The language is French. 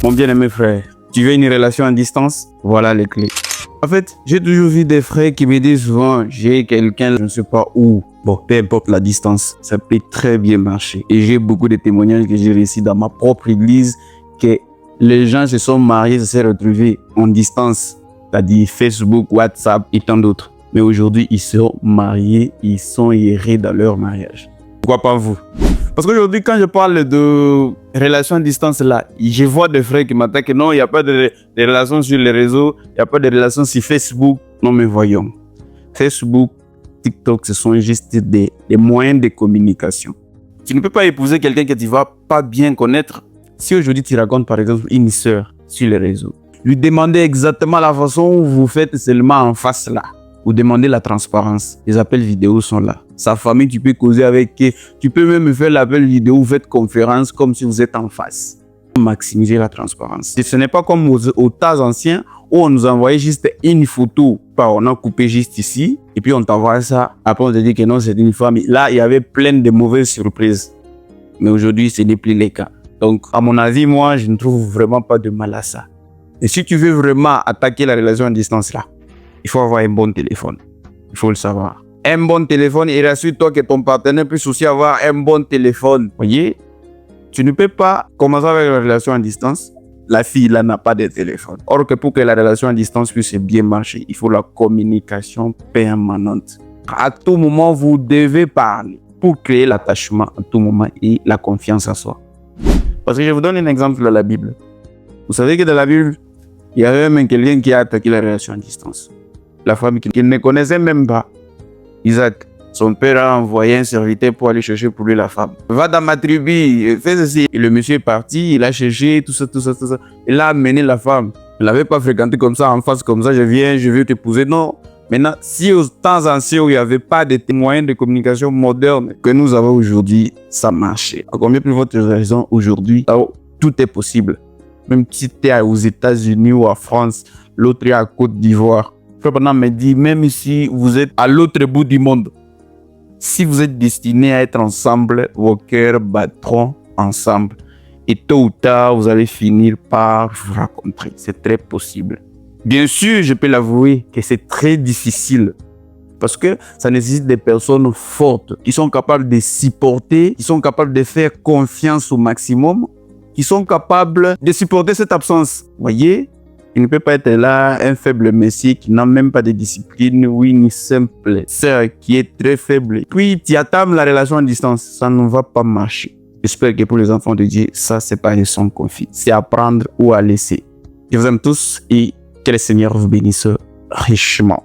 Mon bien-aimé frère, tu veux une relation à distance? Voilà les clés. En fait, j'ai toujours vu des frères qui me disent souvent, j'ai quelqu'un, je ne sais pas où. Bon, peu importe la distance, ça peut très bien marcher. Et j'ai beaucoup de témoignages que j'ai réussi dans ma propre église, que les gens se sont mariés, se sont retrouvés en distance, c'est-à-dire Facebook, WhatsApp et tant d'autres. Mais aujourd'hui, ils sont mariés, ils sont heureux dans leur mariage. Pourquoi pas vous? Parce qu'aujourd'hui, quand je parle de relations à distance, là, je vois des frères qui m'attaquent. Non, il n'y a pas de relations sur les réseaux, il n'y a pas de relations sur Facebook. Non, mais voyons. Facebook, TikTok, ce sont juste des moyens de communication. Tu ne peux pas épouser quelqu'un que tu ne vas pas bien connaître. Si aujourd'hui, tu racontes, par exemple, une sœur sur les réseaux, lui demandez exactement la façon où vous faites seulement en face là. Vous demandez la transparence. Les appels vidéo sont là. Sa famille, tu peux causer avec elle. Tu peux même faire l'appel vidéo, vous faites conférence comme si vous êtes en face. Maximiser la transparence. Et ce n'est pas comme au temps ancien où on nous envoyait juste une photo. On a coupé juste ici et puis on t'envoie ça. Après, on te dit que non, c'est une femme. Là, il y avait plein de mauvaises surprises. Mais aujourd'hui, ce n'est plus le cas. Donc, à mon avis, moi, je ne trouve vraiment pas de mal à ça. Et si tu veux vraiment attaquer la relation à distance là, il faut avoir un bon téléphone. Il faut le savoir. Un bon téléphone, et rassure-toi que ton partenaire puisse aussi avoir un bon téléphone. Vous voyez, tu ne peux pas commencer avec la relation à distance. La fille là n'a pas de téléphone. Or que pour que la relation à distance puisse bien marcher, il faut la communication permanente. À tout moment, vous devez parler pour créer l'attachement à tout moment et la confiance en soi. Parce que je vous donne un exemple de la Bible. Vous savez que dans la Bible, il y avait même quelqu'un qui a attaqué la relation à distance. La femme qu'il ne connaissait même pas. Isaac, son père a envoyé un serviteur pour aller chercher pour lui la femme. Va dans ma tribu, fais ceci. Et le monsieur est parti, il a cherché, tout ça. Il a amené la femme. Il ne l'avait pas fréquenté comme ça, en face comme ça, je veux t'épouser. Non. Maintenant, si au temps ancien où il n'y avait pas de moyens de communication modernes que nous avons aujourd'hui, ça marchait. Encore mieux pour votre raison, aujourd'hui, tout est possible. Même si tu es aux États-Unis ou en France, l'autre est à Côte d'Ivoire. Frère Branham me dit, même si vous êtes à l'autre bout du monde, si vous êtes destinés à être ensemble, vos cœurs battront ensemble. Et tôt ou tard, vous allez finir par vous rencontrer. C'est très possible. Bien sûr, je peux l'avouer que c'est très difficile. Parce que ça nécessite des personnes fortes, qui sont capables de supporter, qui sont capables de faire confiance au maximum, qui sont capables de supporter cette absence. Vous voyez? Il ne peut pas être là, un faible messie qui n'a même pas de discipline, ou une simple sœur qui est très faible. Puis tu attames la relation à distance, ça ne va pas marcher. J'espère que pour les enfants de Dieu, ça c'est pas une son conflit. C'est à prendre ou à laisser. Je vous aime tous et que le Seigneur vous bénisse richement.